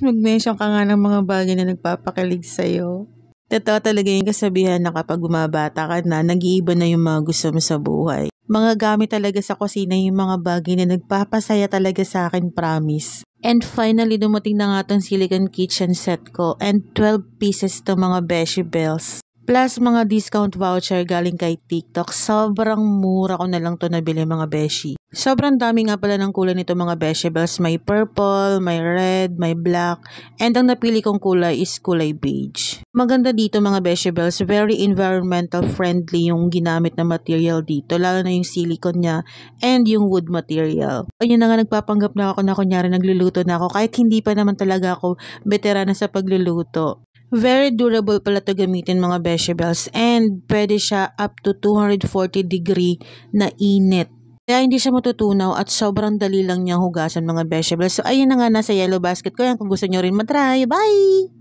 Mag-mention ka nga ng mga bagay na nagpapakilig sa'yo. Totoo talaga yung kasabihan na kapag bumabata ka na, nag-iiba na yung mga gusto mo sa buhay. Mga gamit talaga sa kusina yung mga bagay na nagpapasaya talaga sa akin, promise. And finally, dumating na nga tong silicone kitchen set ko and 12 pieces to mga beshi bells. Plus mga discount voucher galing kay TikTok. Sobrang mura ko na lang to nabili mga beshi. Sobrang dami nga pala ng kulay nito mga beshi bells. May purple, may red, may black. And ang napili kong kulay is kulay beige. Maganda dito mga beshi bells. Very environmental friendly yung ginamit na material dito. Lalo na yung silicone niya and yung wood material. Ayun na nga, nagpapanggap na ako na kunyari nagluluto na ako kahit hindi pa naman talaga ako veterana sa pagluluto. Very durable pala to gamitin mga vegetables and pwede siya up to 240 degree na init. Kaya hindi siya matutunaw at sobrang dali lang niyang hugasan mga vegetables. So ayun na nga, nasa yellow basket ko yan kung gusto nyo rin matry. Bye!